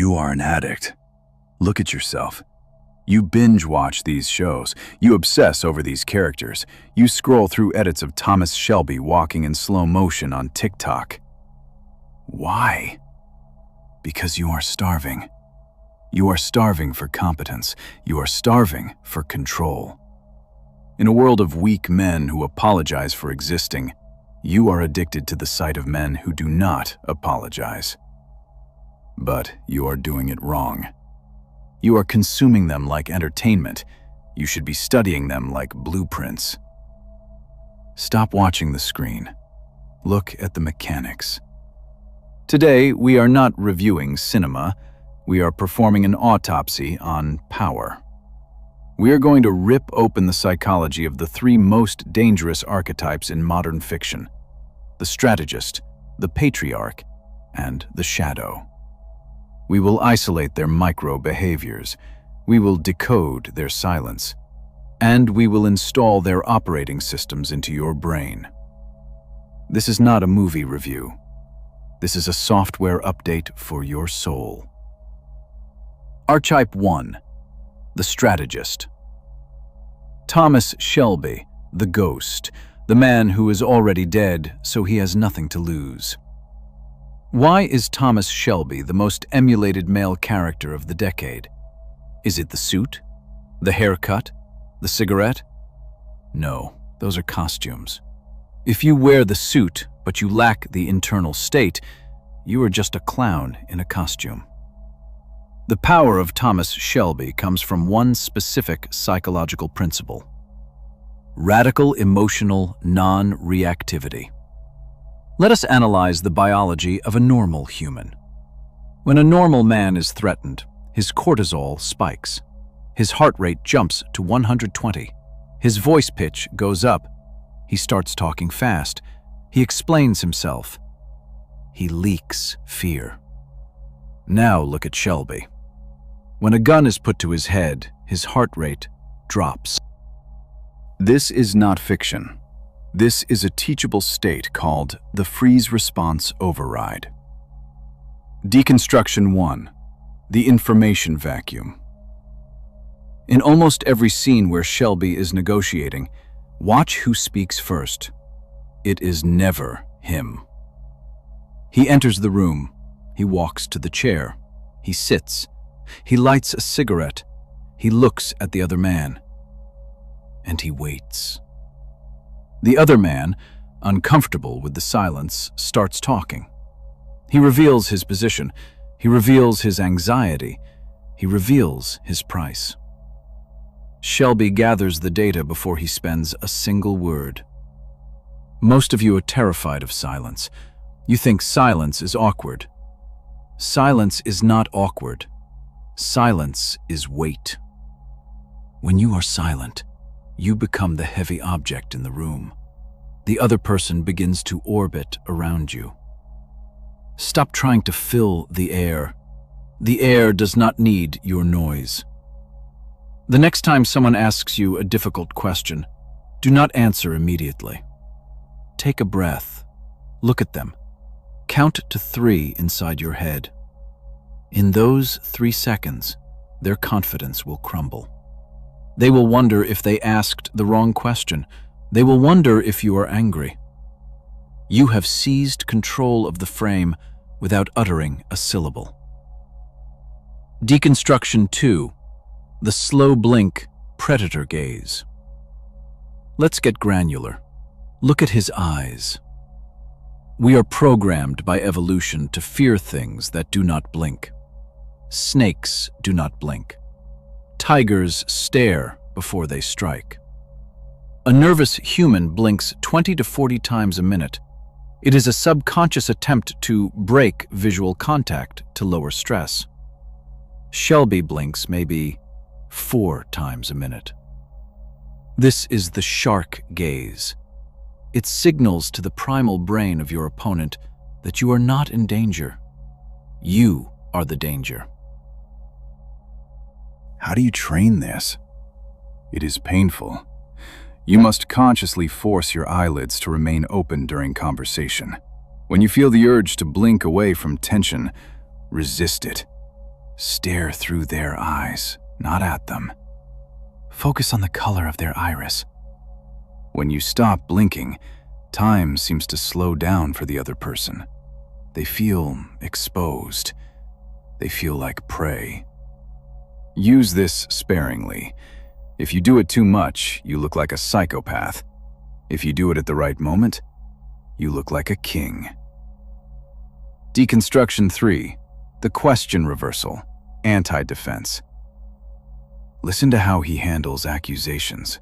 You are an addict. Look at yourself. You binge watch these shows. You obsess over these characters. You scroll through edits of Thomas Shelby walking in slow motion on TikTok. Why? Because you are starving. You are starving for competence. You are starving for control. In a world of weak men who apologize for existing, you are addicted to the sight of men who do not apologize. But you are doing it wrong. You are consuming them like entertainment. You should be studying them like blueprints. Stop watching the screen. Look at the mechanics. Today, we are not reviewing cinema. We are performing an autopsy on power. We are going to rip open the psychology of the three most dangerous archetypes in modern fiction: the strategist, the patriarch, and the shadow. We will isolate their micro-behaviors. We will decode their silence. And we will install their operating systems into your brain. This is not a movie review. This is a software update for your soul. Archetype 1. The strategist. Thomas Shelby, the ghost, the man who is already dead, so he has nothing to lose. Why is Thomas Shelby the most emulated male character of the decade? Is it the suit? The haircut? The cigarette? No, those are costumes. If you wear the suit, but you lack the internal state, you are just a clown in a costume. The power of Thomas Shelby comes from one specific psychological principle: radical emotional non-reactivity. Let us analyze the biology of a normal human. When a normal man is threatened, his cortisol spikes. His heart rate jumps to 120. His voice pitch goes up. He starts talking fast. He explains himself. He leaks fear. Now look at Shelby. When a gun is put to his head, his heart rate drops. This is not fiction. This is a teachable state called the freeze response override. Deconstruction 1. The information vacuum. In almost every scene where Shelby is negotiating, watch who speaks first. It is never him. He enters the room. He walks to the chair. He sits. He lights a cigarette. He looks at the other man. And he waits. The other man, uncomfortable with the silence, starts talking. He reveals his position. He reveals his anxiety. He reveals his price. Shelby gathers the data before he spends a single word. Most of you are terrified of silence. You think silence is awkward. Silence is not awkward. Silence is weight. When you are silent, you become the heavy object in the room. The other person begins to orbit around you. Stop trying to fill the air. The air does not need your noise. The next time someone asks you a difficult question, do not answer immediately. Take a breath. Look at them. Count to 3 inside your head. In those 3 seconds, their confidence will crumble. They will wonder if they asked the wrong question. They will wonder if you are angry. You have seized control of the frame without uttering a syllable. Deconstruction 2. The slow blink, predator gaze. Let's get granular. Look at his eyes. We are programmed by evolution to fear things that do not blink. Snakes do not blink. Tigers stare before they strike. A nervous human blinks 20 to 40 times a minute. It is a subconscious attempt to break visual contact to lower stress. Shelby blinks maybe 4 times a minute. This is the shark gaze. It signals to the primal brain of your opponent that you are not in danger. You are the danger. How do you train this? It is painful. You must consciously force your eyelids to remain open during conversation. When you feel the urge to blink away from tension, resist it. Stare through their eyes, not at them. Focus on the color of their iris. When you stop blinking, time seems to slow down for the other person. They feel exposed. They feel like prey. Use this sparingly. If you do it too much, you look like a psychopath. If you do it at the right moment, you look like a king. Deconstruction 3. The question reversal. Anti-defense. Listen to how he handles accusations.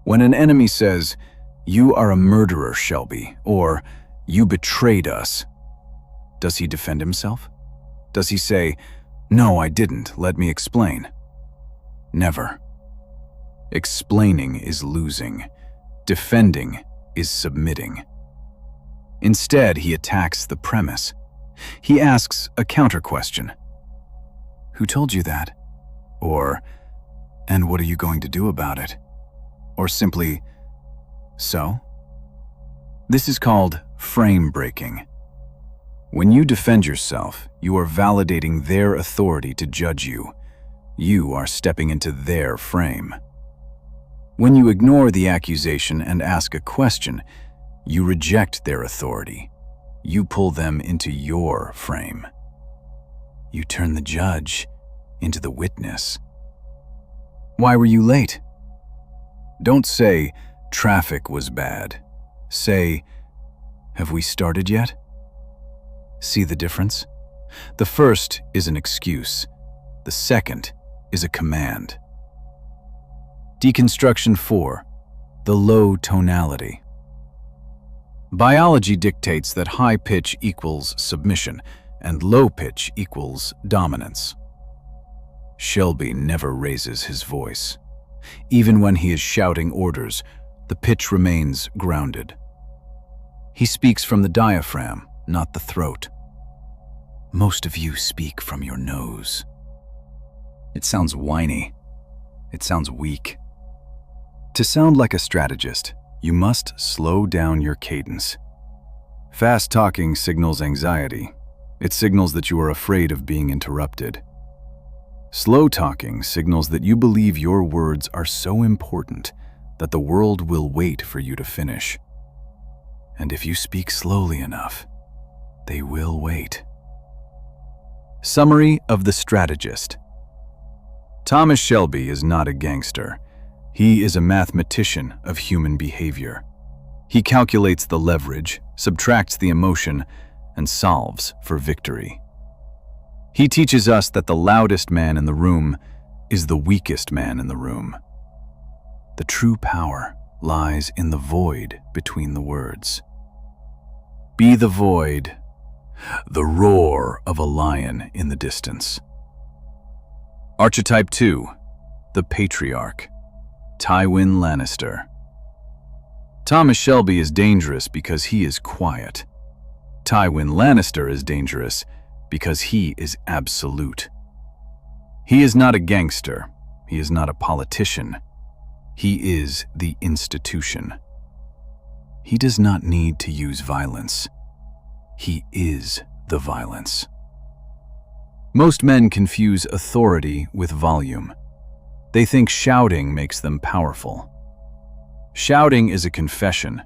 When an enemy says, "You are a murderer, Shelby," or "You betrayed us," does he defend himself? Does he say, "No, I didn't, let me explain"? Never. Explaining is losing. Defending is submitting. Instead, he attacks the premise. He asks a counter-question. "Who told you that?" Or, "And what are you going to do about it?" Or simply, "So?" This is called frame breaking. When you defend yourself, you are validating their authority to judge you. You are stepping into their frame. When you ignore the accusation and ask a question, you reject their authority. You pull them into your frame. You turn the judge into the witness. "Why were you late?" Don't say, "Traffic was bad." Say, "Have we started yet?" See the difference? The first is an excuse. The second is a command. Deconstruction 4. The low tonality. Biology dictates that high pitch equals submission and low pitch equals dominance. Shelby never raises his voice. Even when he is shouting orders, the pitch remains grounded. He speaks from the diaphragm, not the throat. Most of you speak from your nose. It sounds whiny. It sounds weak. To sound like a strategist, you must slow down your cadence. Fast talking signals anxiety. It signals that you are afraid of being interrupted. Slow talking signals that you believe your words are so important that the world will wait for you to finish. And if you speak slowly enough, they will wait. Summary of the strategist. Thomas Shelby is not a gangster. He is a mathematician of human behavior. He calculates the leverage, subtracts the emotion, and solves for victory. He teaches us that the loudest man in the room is the weakest man in the room. The true power lies in the void between the words. Be the void, the roar of a lion in the distance. Archetype 2, the patriarch, Tywin Lannister. Thomas Shelby is dangerous because he is quiet. Tywin Lannister is dangerous because he is absolute. He is not a gangster. He is not a politician. He is the institution. He does not need to use violence. He is the violence. Most men confuse authority with volume. They think shouting makes them powerful. Shouting is a confession.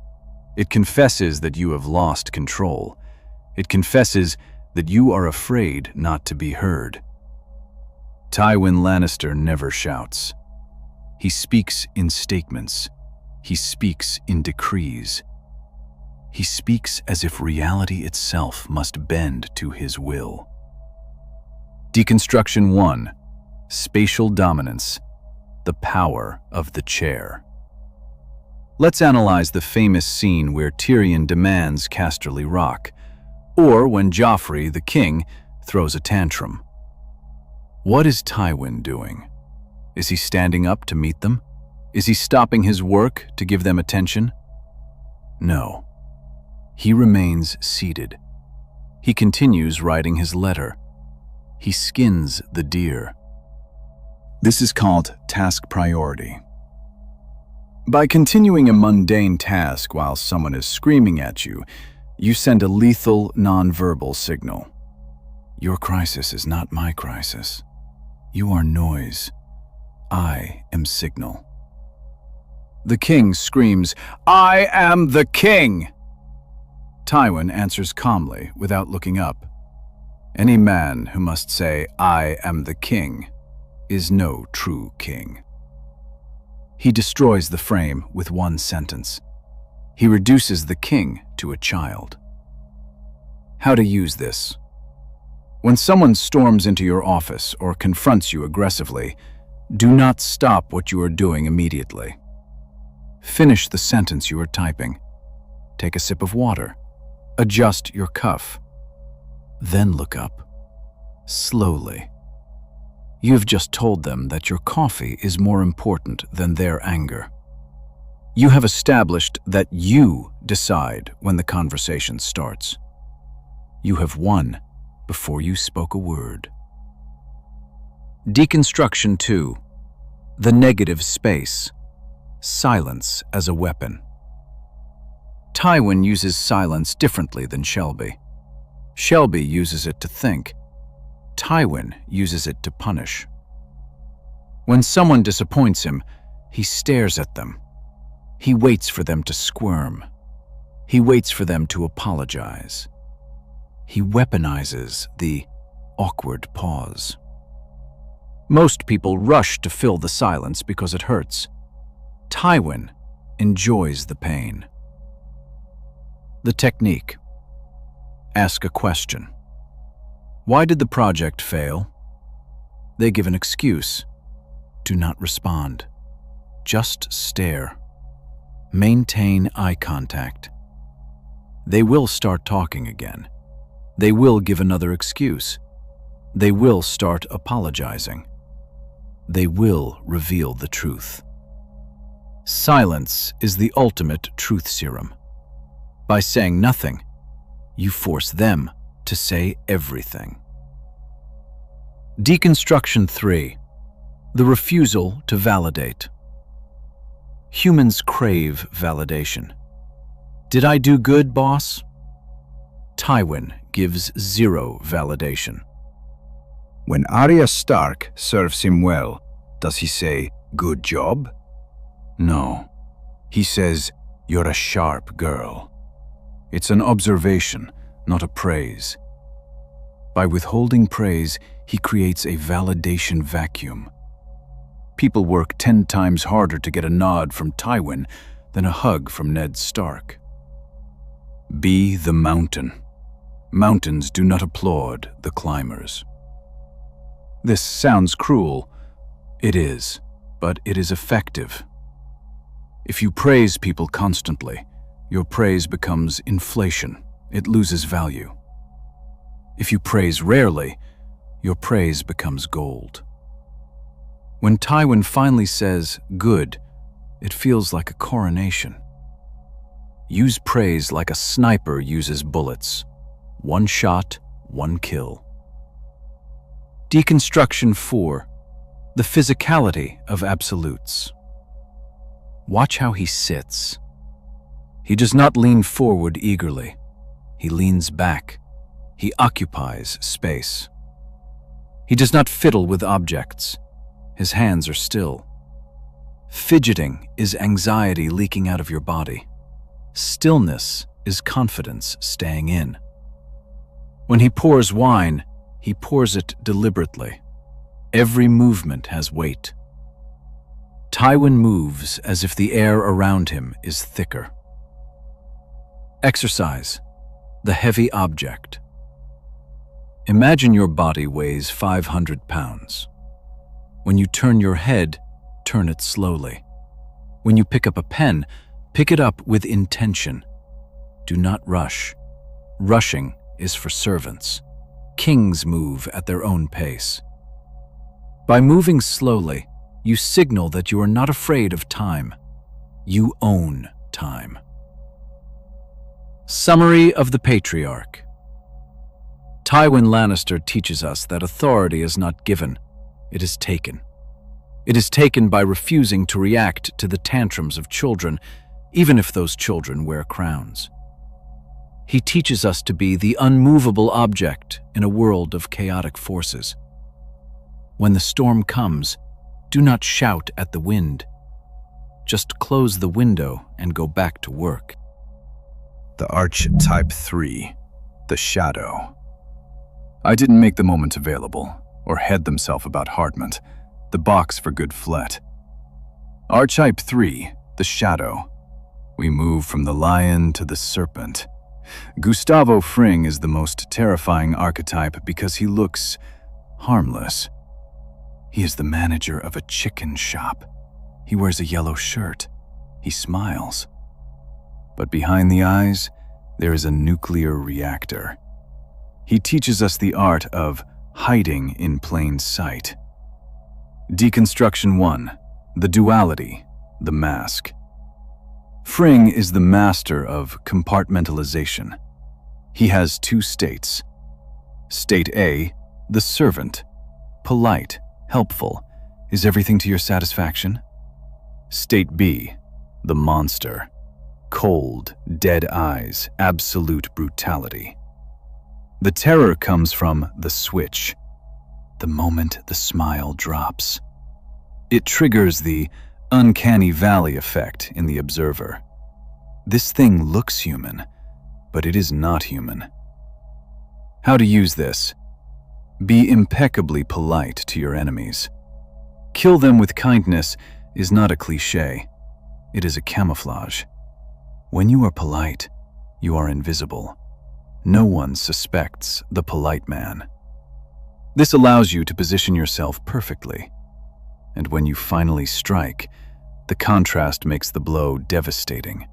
It confesses that you have lost control. It confesses that you are afraid not to be heard. Tywin Lannister never shouts. He speaks in statements. He speaks in decrees. He speaks as if reality itself must bend to his will. Deconstruction 1. Spatial Dominance. The power of the chair. Let's analyze the famous scene where Tyrion demands Casterly Rock, or when Joffrey, the king, throws a tantrum. What is Tywin doing? Is he standing up to meet them? Is he stopping his work to give them attention? No. He remains seated. He continues writing his letter. He skins the deer. This is called task priority. By continuing a mundane task while someone is screaming at you, you send a lethal, nonverbal signal. Your crisis is not my crisis. You are noise. I am signal. The king screams, "I am the king!" Tywin answers calmly, without looking up. Any man who must say, "I am the king," is no true king. He destroys the frame with one sentence. He reduces the king to a child. How to use this? When someone storms into your office or confronts you aggressively, do not stop what you are doing immediately. Finish the sentence you are typing. Take a sip of water. Adjust your cuff. Then look up. Slowly. You have just told them that your coffee is more important than their anger. You have established that you decide when the conversation starts. You have won before you spoke a word. Deconstruction 2. The negative space. Silence as a weapon. Tywin uses silence differently than Shelby. Shelby uses it to think. Tywin uses it to punish. When someone disappoints him, he stares at them. He waits for them to squirm. He waits for them to apologize. He weaponizes the awkward pause. Most people rush to fill the silence because it hurts. Tywin enjoys the pain. The technique. Ask a question. Why did the project fail? They give an excuse. Do not respond. Just stare. Maintain eye contact. They will start talking again. They will give another excuse. They will start apologizing. They will reveal the truth. Silence is the ultimate truth serum. By saying nothing, you force them to say everything. Deconstruction 3. The refusal to validate. Humans crave validation. Did I do good, boss? Tywin gives zero validation. When Arya Stark serves him well, does he say, "Good job"? No. He says, "You're a sharp girl." It's an observation, not a praise. By withholding praise, he creates a validation vacuum. People work 10 times harder to get a nod from Tywin than a hug from Ned Stark. Be the mountain. Mountains do not applaud the climbers. This sounds cruel. It is, but it is effective. If you praise people constantly, your praise becomes inflation. It loses value. If you praise rarely, your praise becomes gold. When Tywin finally says, "good," it feels like a coronation. Use praise like a sniper uses bullets. One shot, one kill. Deconstruction 4. The physicality of absolutes. Watch how he sits. He does not lean forward eagerly. He leans back. He occupies space. He does not fiddle with objects. His hands are still. Fidgeting is anxiety leaking out of your body. Stillness is confidence staying in. When he pours wine, he pours it deliberately. Every movement has weight. Tywin moves as if the air around him is thicker. Exercise. The heavy object. Imagine your body weighs 500 pounds. When you turn your head, turn it slowly. When you pick up a pen, pick it up with intention. Do not rush. Rushing is for servants. Kings move at their own pace. By moving slowly, you signal that you are not afraid of time. You own time. Summary of the Patriarch. Tywin Lannister teaches us that authority is not given, it is taken. It is taken by refusing to react to the tantrums of children, even if those children wear crowns. He teaches us to be the unmovable object in a world of chaotic forces. When the storm comes, do not shout at the wind. Just close the window and go back to work. The archetype 3, the shadow. I didn't make the moment available, or head themselves about Hardment, the box for good flet. Archetype 3, the shadow. We move from the lion to the serpent. Gustavo Fring is the most terrifying archetype because he looks harmless. He is the manager of a chicken shop. He wears a yellow shirt. He smiles. But behind the eyes, there is a nuclear reactor. He teaches us the art of hiding in plain sight. Deconstruction 1, the duality, the mask. Fring is the master of compartmentalization. He has two states. State A, the servant, polite, helpful, is everything to your satisfaction? State B, the monster, cold, dead eyes, absolute brutality. The terror comes from the switch, the moment the smile drops. It triggers the Uncanny Valley effect in the observer. This thing looks human, but it is not human. How to use this? Be impeccably polite to your enemies. Kill them with kindness is not a cliché. It is a camouflage. When you are polite, you are invisible. No one suspects the polite man. This allows you to position yourself perfectly. And when you finally strike, the contrast makes the blow devastating.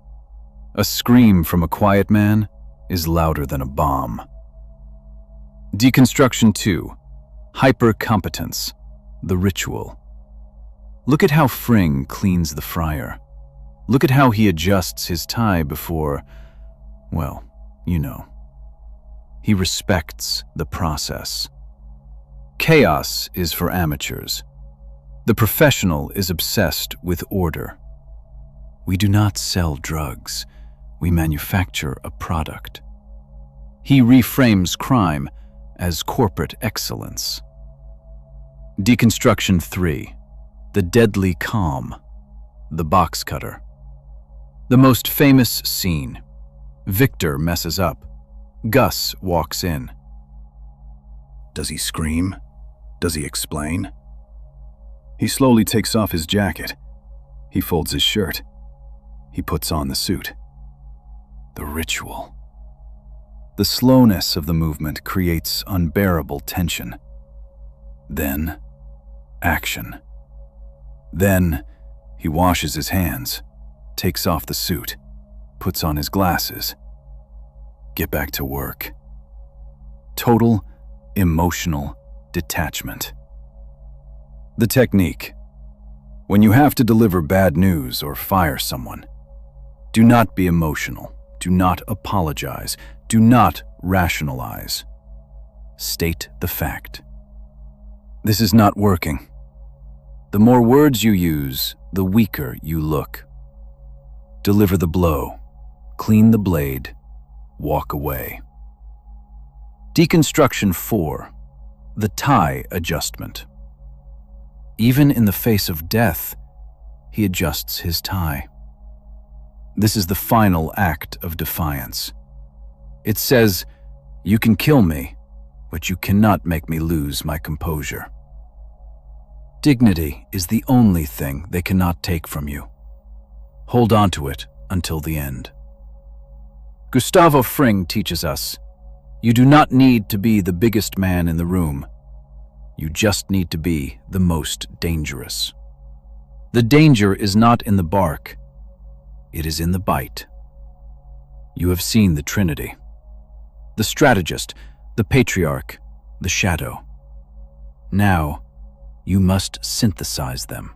A scream from a quiet man is louder than a bomb. Deconstruction 2, hypercompetence, the ritual. Look at how Fring cleans the fryer. Look at how he adjusts his tie before, well, you know. He respects the process. Chaos is for amateurs. The professional is obsessed with order. We do not sell drugs. We manufacture a product. He reframes crime as corporate excellence. Deconstruction 3, the deadly calm, the box cutter. The most famous scene. Victor messes up. Gus walks in. Does he scream? Does he explain? He slowly takes off his jacket. He folds his shirt. He puts on the suit. The ritual. The slowness of the movement creates unbearable tension. Then, action. Then, he washes his hands, takes off the suit, puts on his glasses. Get back to work. Total emotional detachment. The technique. When you have to deliver bad news or fire someone, do not be emotional. Do not apologize. Do not rationalize. State the fact. This is not working. The more words you use, the weaker you look. Deliver the blow. Clean the blade. Walk away. Deconstruction 4, the tie adjustment. Even in the face of death, he adjusts his tie. This is the final act of defiance. It says, you can kill me, but you cannot make me lose my composure. Dignity is the only thing they cannot take from you. Hold on to it until the end. Gustavo Fring teaches us, you do not need to be the biggest man in the room. You just need to be the most dangerous. The danger is not in the bark. It is in the bite. You have seen the Trinity. The strategist, the patriarch, the shadow. Now, you must synthesize them.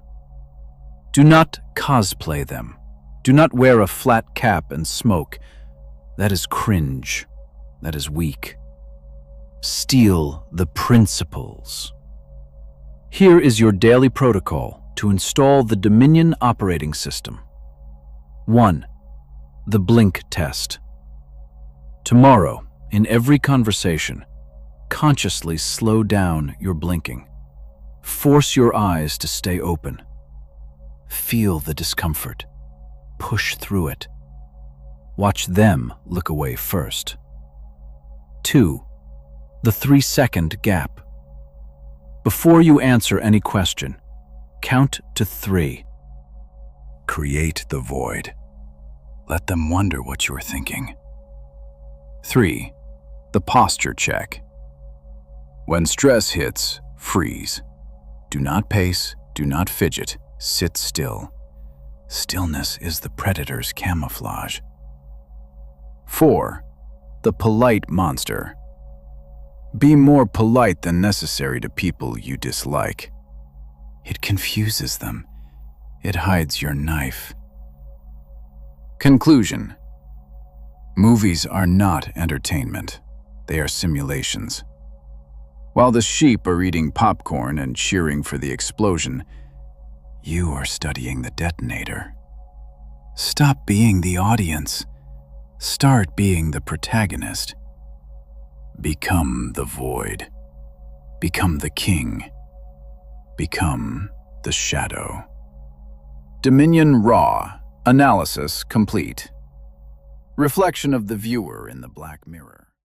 Do not cosplay them. Do not wear a flat cap and smoke. That is cringe. That is weak. Steal the principles. Here is your daily protocol to install the Dominion operating system. 1. The blink test. Tomorrow, in every conversation, consciously slow down your blinking. Force your eyes to stay open. Feel the discomfort. Push through it. Watch them look away first. 2. The 3-second gap. Before you answer any question, count to 3. Create the void. Let them wonder what you're thinking. 3. The posture check. When stress hits, freeze. Do not pace, do not fidget, sit still. Stillness is the predator's camouflage. 4. The polite monster. Be more polite than necessary to people you dislike. It confuses them. It hides your knife. Conclusion. Movies are not entertainment. They are simulations. While the sheep are eating popcorn and cheering for the explosion, you are studying the detonator. Stop being the audience. Start being the protagonist. Become the void. Become the king. Become the shadow. Dominion raw. Analysis complete. Reflection of the viewer in the black mirror.